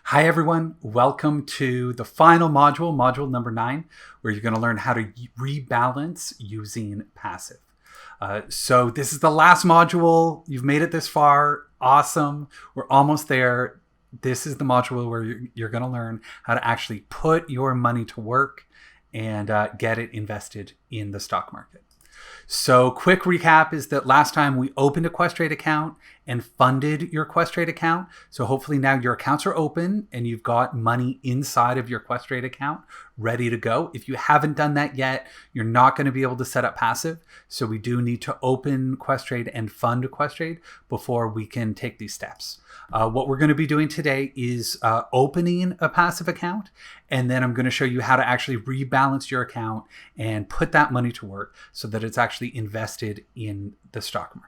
Hi everyone, welcome to the final module, module number 9, where you're going to learn how to rebalance using Passiv. So this is the last module. You've made it this far. Awesome. We're almost there. This is the module where you're going to learn how to actually put your money to work and get it invested in the stock market. So quick recap is that last time we opened a Questrade account and funded your Questrade account. So hopefully now your accounts are open and you've got money inside of your Questrade account ready to go. If you haven't done that yet, you're not going to be able to set up Passiv. So we do need to open Questrade and fund Questrade before we can take these steps. What we're going to be doing today is opening a Passiv account, and then I'm going to show you how to actually rebalance your account and put that money to work so that it's actually invested in the stock market.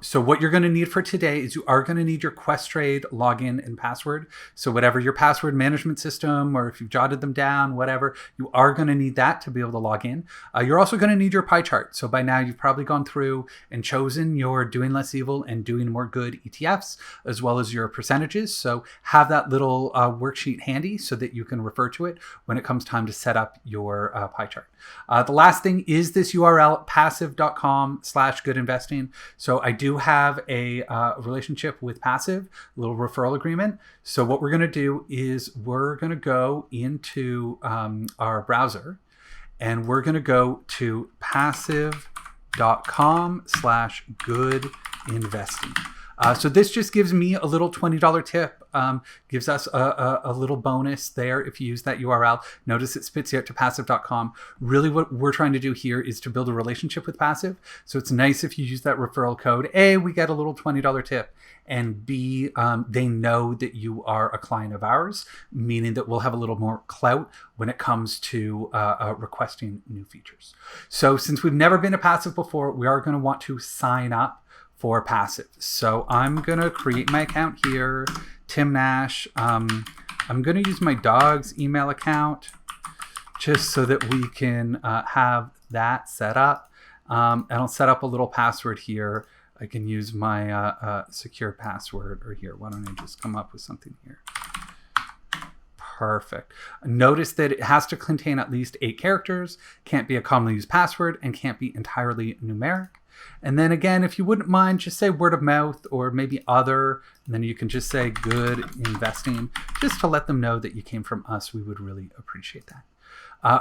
So what you're going to need for today is you are going to need your Questrade login and password. So whatever your password management system, or if you've jotted them down, whatever, you are going to need that to be able to log in. You're also going to need your pie chart. So by now you've probably gone through and chosen your doing less evil and doing more good ETFs, as well as your percentages. So have that little worksheet handy so that you can refer to it when it comes time to set up your pie chart. The last thing is this URL, passiv.com/goodinvesting. So I do have a relationship with Passiv, a little referral agreement. So what we're going to do is we're going to go into our browser and we're going to go to passiv.com/goodinvesting. So this just gives me a little $20 tip, gives us a little bonus there if you use that URL. Notice it spits you out to passiv.com. Really what we're trying to do here is to build a relationship with Passiv. So it's nice if you use that referral code. A, we get a little $20 tip. And B, they know that you are a client of ours, meaning that we'll have a little more clout when it comes to requesting new features. So since we've never been a Passiv before, we are going to want to sign up for Passiv. So I'm gonna create my account here, Tim Nash. I'm gonna use my dog's email account just so that we can have that set up. And I'll set up a little password here. I can use my secure password, or here, why don't I just come up with something here? Perfect. Notice that it has to contain at least 8 characters, can't be a commonly used password, and can't be entirely numeric. And then again, if you wouldn't mind, just say word of mouth or maybe other, and then you can just say good investing, just to let them know that you came from us. We would really appreciate that.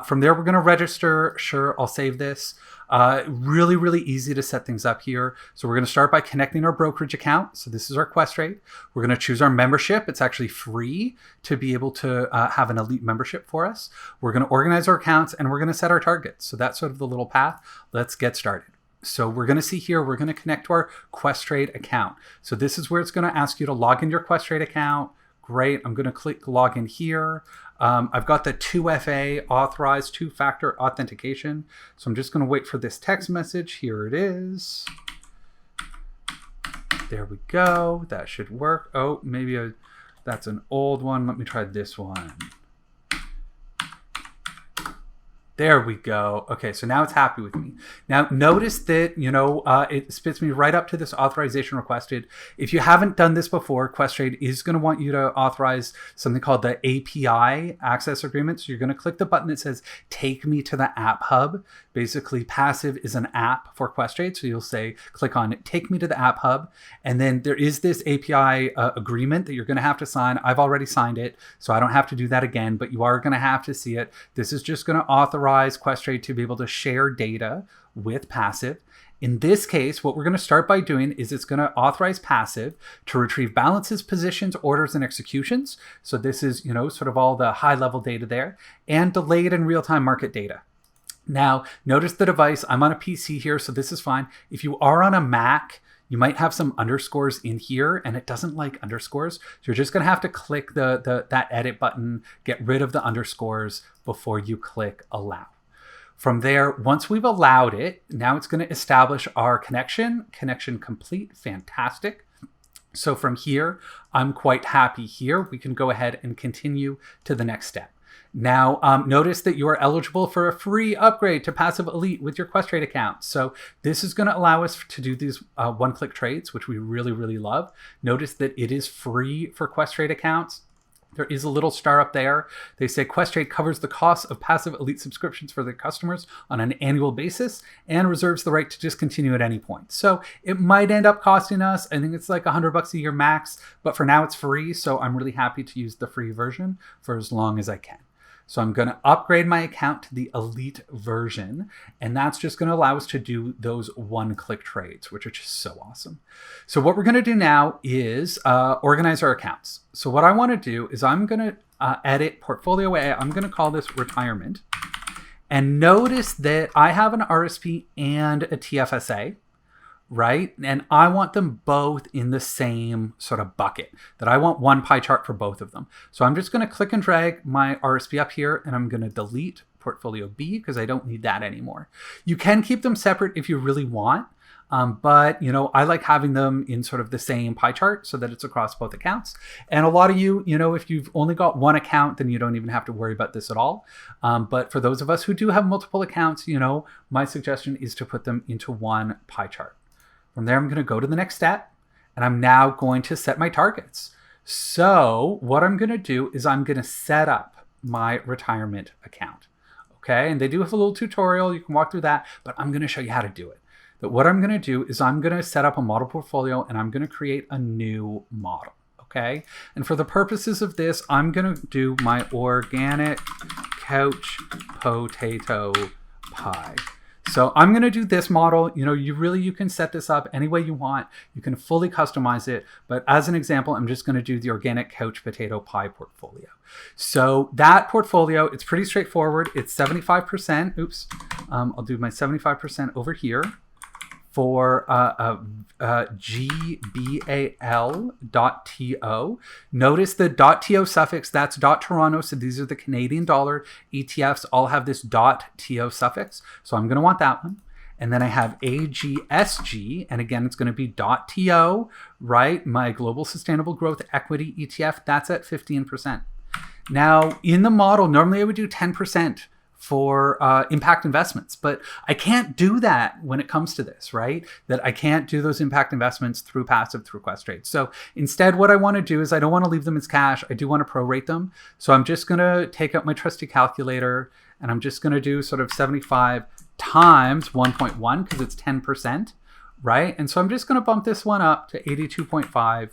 From there, we're going to register. Sure, I'll save this. Really, really easy to set things up here. So we're going to start by connecting our brokerage account. So this is our Questrade. We're going to choose our membership. It's actually free to be able to have an elite membership for us. We're going to organize our accounts and we're going to set our targets. So that's sort of the little path. Let's get started. So we're going to see here, we're going to connect to our Questrade account. So this is where it's going to ask you to log into your Questrade account. Great. I'm going to click login here. I've got the 2FA authorized 2-factor authentication. So I'm just going to wait for this text message. Here it is. There we go. That should work. Oh, maybe that's an old one. Let me try this one. There we go. Okay, so now it's happy with me. Now notice that, it spits me right up to this authorization requested. If you haven't done this before, Questrade is going to want you to authorize something called the API access agreement. So you're going to click the button that says, take me to the app hub. Basically, Passiv is an app for Questrade. So you'll say, click on it, take me to the app hub. And then there is this API agreement that you're going to have to sign. I've already signed it, so I don't have to do that again, but you are going to have to see it. This is just going to authorize Questrade to be able to share data with Passiv. In this case, what we're going to start by doing is it's going to authorize Passiv to retrieve balances, positions, orders, and executions. So this is, sort of all the high-level data there, and delayed and real-time market data. Now, notice the device. I'm on a PC here, so this is fine. If you are on a Mac, you might have some underscores in here, and it doesn't like underscores. So you're just going to have to click that edit button, get rid of the underscores before you click allow. From there, once we've allowed it, now it's going to establish our connection. Connection complete. Fantastic. So from here, I'm quite happy here. We can go ahead and continue to the next step. Now, notice that you are eligible for a free upgrade to Passive Elite with your Questrade account. So this is going to allow us to do these one-click trades, which we really, really love. Notice that it is free for Questrade accounts. There is a little star up there. They say Questrade covers the cost of Passive Elite subscriptions for their customers on an annual basis and reserves the right to discontinue at any point. So it might end up costing us, I think it's like $100 a year max, but for now it's free. So I'm really happy to use the free version for as long as I can. So I'm going to upgrade my account to the Elite version, and that's just going to allow us to do those one-click trades, which are just so awesome. So what we're going to do now is organize our accounts. So what I want to do is I'm going to edit Portfolio A. I'm going to call this Retirement. And notice that I have an RSP and a TFSA. Right? And I want them both in the same sort of bucket, that I want one pie chart for both of them. So I'm just going to click and drag my RSP up here, and I'm going to delete Portfolio B because I don't need that anymore. You can keep them separate if you really want, but you know, I like having them in sort of the same pie chart so that it's across both accounts. And a lot of you, you know, if you've only got one account, then you don't even have to worry about this at all. But for those of us who do have multiple accounts, you know, my suggestion is to put them into one pie chart. From there, I'm going to go to the next step, and I'm now going to set my targets. So what I'm going to do is I'm going to set up my retirement account. Okay, and they do have a little tutorial. You can walk through that, but I'm going to show you how to do it. But what I'm going to do is I'm going to set up a model portfolio, and I'm going to create a new model. Okay, and for the purposes of this, I'm going to do my organic couch potato pie. So I'm going to do this model. You know, you can set this up any way you want. You can fully customize it. But as an example, I'm just going to do the organic couch potato pie portfolio. So that portfolio, it's pretty straightforward. It's 75%. Oops. I'll do my 75% over here for GBAL.TO. Notice the .TO suffix, that's .Toronto, so these are the Canadian dollar ETFs, all have this .TO suffix, so I'm going to want that one. And then I have AGSG, and again, it's going to be .TO, right? My Global Sustainable Growth Equity ETF, that's at 15%. Now, in the model, normally I would do 10%. For impact investments, but I can't do that when it comes to this, right? That I can't do those impact investments through Passive, through Questrade. So instead, what I want to do is I don't want to leave them as cash. I do want to prorate them. So I'm just going to take out my trusty calculator, and I'm just going to do sort of 75 times 1.1 because it's 10%, right? And so I'm just going to bump this one up to 82.5.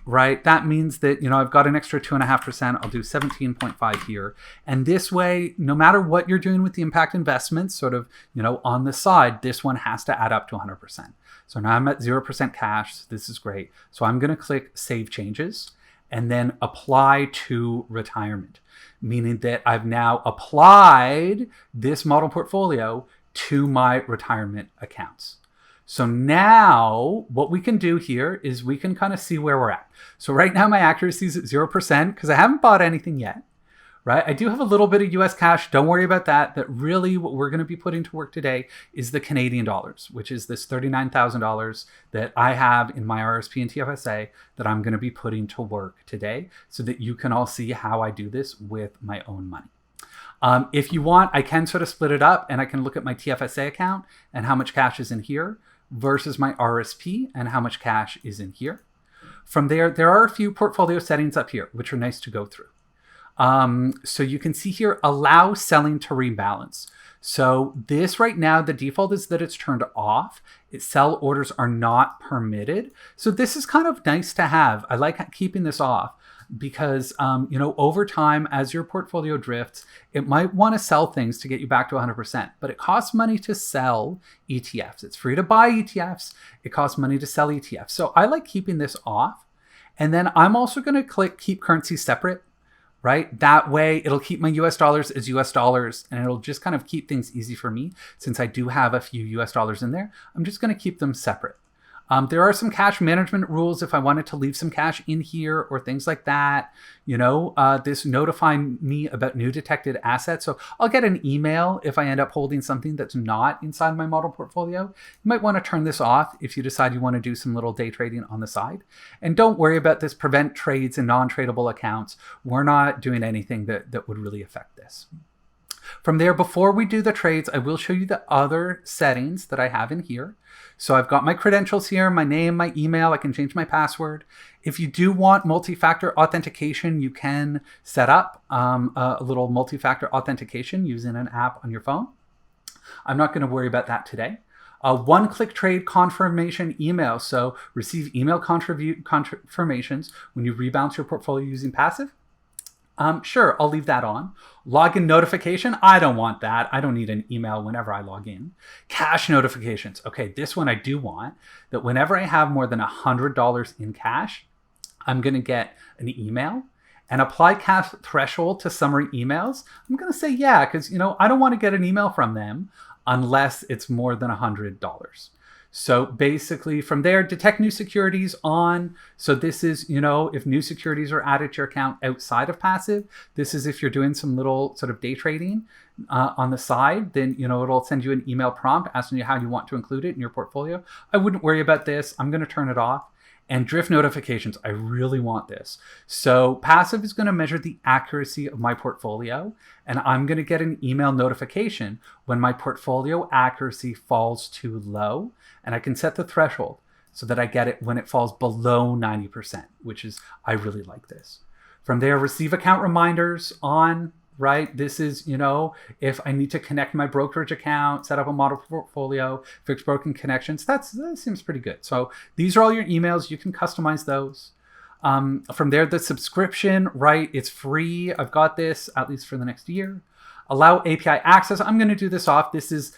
Right, that means that, you know, I've got an extra 2.5%. I'll do 17.5 here. And this way, no matter what you're doing with the impact investments, sort of, you know, on the side, this one has to add up to 100%. So now I'm at 0% cash. So this is great. So I'm going to click Save Changes and then Apply to Retirement, meaning that I've now applied this model portfolio to my retirement accounts. So now what we can do here is we can kind of see where we're at. So right now my accuracy is at 0% because I haven't bought anything yet, right? I do have a little bit of US cash. Don't worry about that. That really what we're going to be putting to work today is the Canadian dollars, which is this $39,000 that I have in my RSP and TFSA that I'm going to be putting to work today so that you can all see how I do this with my own money. If you want, I can sort of split it up and I can look at my TFSA account and how much cash is in here versus my RSP and how much cash is in here. From there, there are a few portfolio settings up here, which are nice to go through. So you can see here, allow selling to rebalance. So this right now, the default is that it's turned off. Sell orders are not permitted. So this is kind of nice to have. I like keeping this off because, you know, over time, as your portfolio drifts, it might want to sell things to get you back to 100%, but it costs money to sell ETFs. It's free to buy ETFs. It costs money to sell ETFs. So I like keeping this off. And then I'm also going to click Keep Currency Separate, right? That way it'll keep my US dollars as US dollars, and it'll just kind of keep things easy for me. Since I do have a few US dollars in there, I'm just going to keep them separate. There are some cash management rules if I wanted to leave some cash in here or things like that. This notify me about new detected assets. So I'll get an email if I end up holding something that's not inside my model portfolio. You might want to turn this off if you decide you want to do some little day trading on the side. And don't worry about this prevent trades in non-tradable accounts. We're not doing anything that would really affect this. From there, before we do the trades, I will show you the other settings that I have in here. So I've got my credentials here, my name, my email. I can change my password. If you do want multi-factor authentication, you can set up a little multi-factor authentication using an app on your phone. I'm not going to worry about that today. One-click trade confirmation email. So receive email confirmations when you rebalance your portfolio using Passive. Sure, I'll leave that on. Login notification, I don't want that. I don't need an email whenever I log in. Cash notifications. Okay, this one I do want, that whenever I have more than $100 in cash, I'm going to get an email. And apply cash threshold to summary emails. I'm going to say yeah, because I don't want to get an email from them unless it's more than $100. So basically from there, detect new securities on. So this is, if new securities are added to your account outside of Passive. This is if you're doing some little sort of day trading on the side, then, it'll send you an email prompt asking you how you want to include it in your portfolio. I wouldn't worry about this. I'm going to turn it off. And drift notifications, I really want this. So Passive is going to measure the accuracy of my portfolio, and I'm going to get an email notification when my portfolio accuracy falls too low, and I can set the threshold so that I get it when it falls below 90%, which is, I really like this. From there, receive account reminders on. Right? This is, if I need to connect my brokerage account, set up a model portfolio, fix broken connections, that seems pretty good. So these are all your emails. You can customize those. From there, the subscription, right? It's free. I've got this at least for the next year. Allow API access. I'm going to do this off. This is,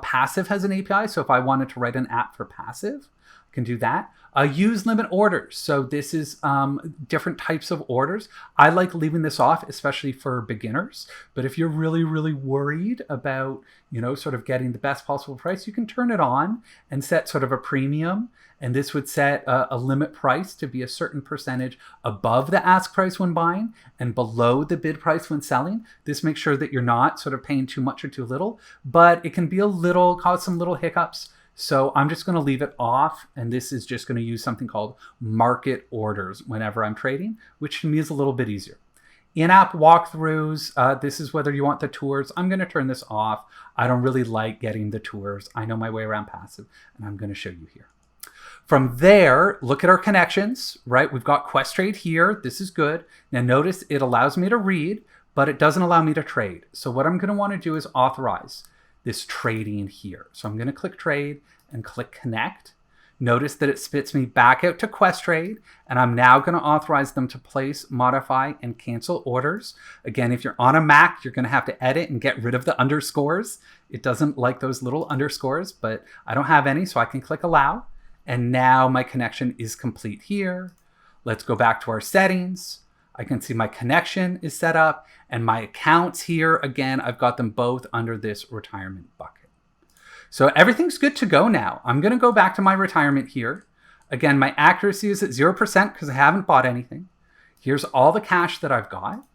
Passive has an API. So if I wanted to write an app for Passive, I can do that. Use limit orders. So this is different types of orders. I like leaving this off, especially for beginners. But if you're really, really worried about, sort of getting the best possible price, you can turn it on and set sort of a premium. And this would set a limit price to be a certain percentage above the ask price when buying and below the bid price when selling. This makes sure that you're not sort of paying too much or too little, but it can be cause some little hiccups. So I'm just going to leave it off, and this is just going to use something called market orders whenever I'm trading, which to me is a little bit easier. In-app walkthroughs, this is whether you want the tours. I'm going to turn this off. I don't really like getting the tours. I know my way around Passive, and I'm going to show you here. From there, look at our connections, right? We've got Questrade here. This is good. Now notice it allows me to read, but it doesn't allow me to trade. So what I'm going to want to do is authorize this trading here. So I'm going to click trade and click connect. Notice that it spits me back out to Questrade, and I'm now going to authorize them to place, modify, and cancel orders. Again, if you're on a Mac, you're going to have to edit and get rid of the underscores. It doesn't like those little underscores, but I don't have any, so I can click allow. And now my connection is complete here. Let's go back to our settings. I can see my connection is set up, and my accounts here, again, I've got them both under this retirement bucket. So everything's good to go now. I'm going to go back to my retirement here. Again, my accuracy is at 0% because I haven't bought anything. Here's all the cash that I've got.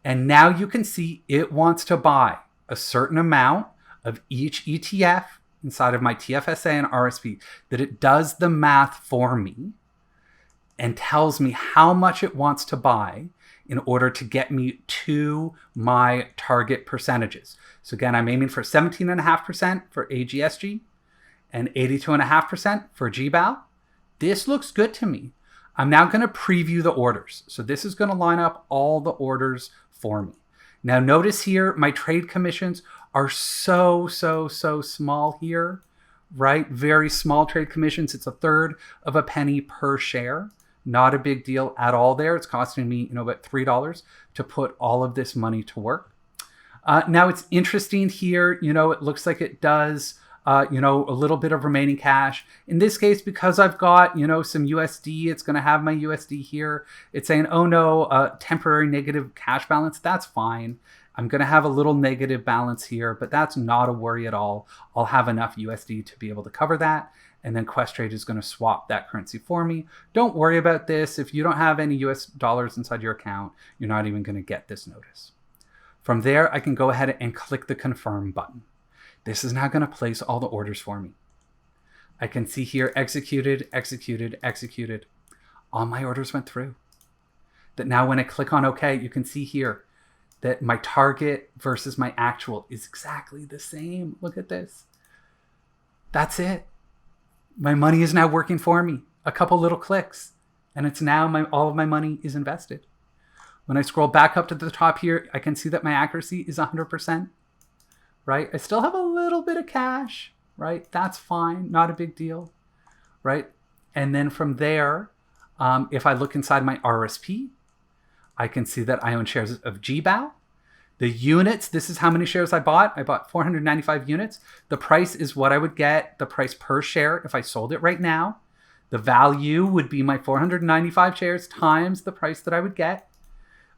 And now you can see it wants to buy a certain amount of each ETF inside of my TFSA and RSP, that it does the math for me and tells me how much it wants to buy in order to get me to my target percentages. So again, I'm aiming for 17.5% for AGSG and 82.5% for GBAL. This looks good to me. I'm now going to preview the orders. So this is going to line up all the orders for me. Now notice here, my trade commissions are so small here, right? Very small trade commissions. It's 1/3 of a penny per share. Not a big deal at all there. It's costing me, about $3 to put all of this money to work. Now it's interesting here, it looks like it does, a little bit of remaining cash. In this case, because I've got, some USD, it's going to have my USD here. It's saying, oh no, temporary negative cash balance. That's fine. I'm going to have a little negative balance here, but that's not a worry at all. I'll have enough USD to be able to cover that. and then Questrade is going to swap that currency for me. Don't worry about this. If you don't have any US dollars inside your account, you're not even going to get this notice. From there, I can go ahead and click the confirm button. This is now going to place all the orders for me. I can see here executed, executed, executed. All my orders went through. That now when I click on OK, you can see here that my target versus my actual is exactly the same. Look at this. That's it. My money is now working for me. A couple little clicks, and it's now all of my money is invested. When I scroll back up to the top here, I can see that my accuracy is 100%, right? I still have a little bit of cash, right? That's fine, not a big deal, right? And then from there, if I look inside my RSP, I can see that I own shares of GBAL. The units, this is how many shares I bought. I bought 495 units. The price is what I would get, the price per share if I sold it right now. The value would be my 495 shares times the price that I would get.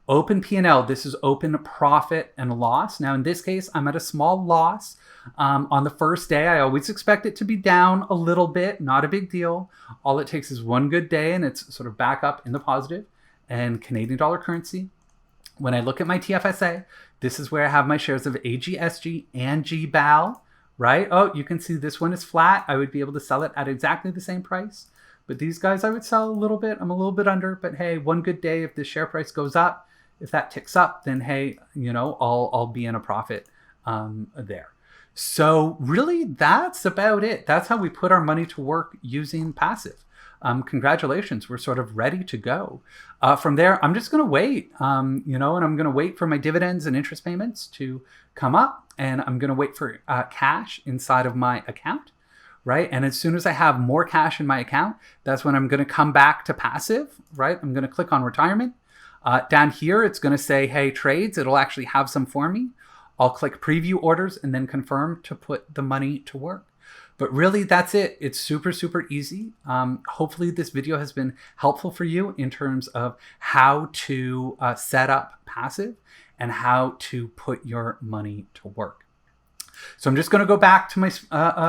Open P&L, this is open profit and loss. Now in this case, I'm at a small loss. On the first day, I always expect it to be down a little bit, not a big deal. All it takes is one good day and it's sort of back up in the positive. And Canadian dollar currency. When I look at my TFSA, this is where I have my shares of AGSG and GBAL, right? Oh, you can see this one is flat. I would be able to sell it at exactly the same price. But these guys, I would sell a little bit. I'm a little bit under, but hey, one good day, if the share price goes up, if that ticks up, then hey, you know, I'll be in a profit there. So really, that's about it. That's how we put our money to work using Passiv. Congratulations, we're sort of ready to go. From there, I'm just going to wait, you know, and I'm going to wait for my dividends and interest payments to come up, and I'm going to wait for cash inside of my account, right? And as soon as I have more cash in my account, that's when I'm going to come back to Passiv, right? I'm going to click on retirement. Down here, it's going to say, hey, trades. It'll actually have some for me. I'll click preview orders and then confirm to put the money to work. But really, that's it. It's super, super easy. Hopefully this video has been helpful for you in terms of how to set up Passiv and how to put your money to work. So I'm just going to go back to my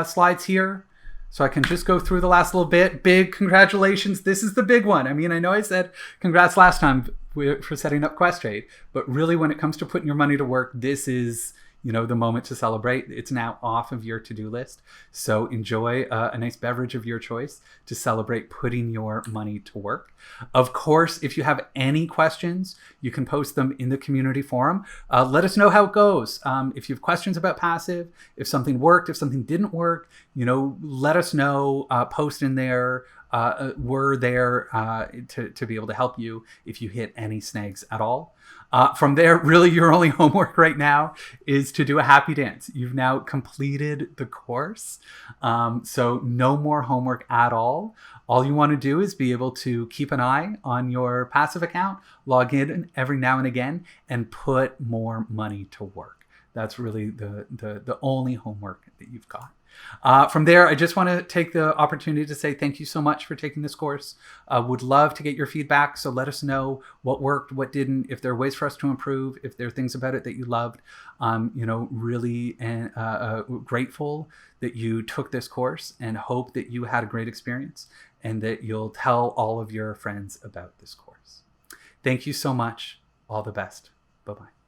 slides here so I can just go through the last little bit. Big congratulations. This is the big one. I mean, I know I said congrats last time for setting up Questrade, but really when it comes to putting your money to work, this is, you know, the moment to celebrate. It's now off of your to-do list. So enjoy a nice beverage of your choice to celebrate putting your money to work. Of course, if you have any questions, you can post them in the community forum. Let us know how it goes. If you have questions about Passiv, if something worked, if something didn't work, you know, let us know, post in there. We're there to be able to help you if you hit any snags at all. From there, really your only homework right now is to do a happy dance. You've now completed the course, so no more homework at all. All you want to do is be able to keep an eye on your Passiv account, log in every now and again, and put more money to work. That's really the only homework that you've got. From there, I just want to take the opportunity to say thank you so much for taking this course. Would love to get your feedback, so let us know what worked, what didn't, if there are ways for us to improve, if there are things about it that you loved. You know, really grateful that you took this course and hope that you had a great experience and that you'll tell all of your friends about this course. Thank you so much. All the best. Bye-bye.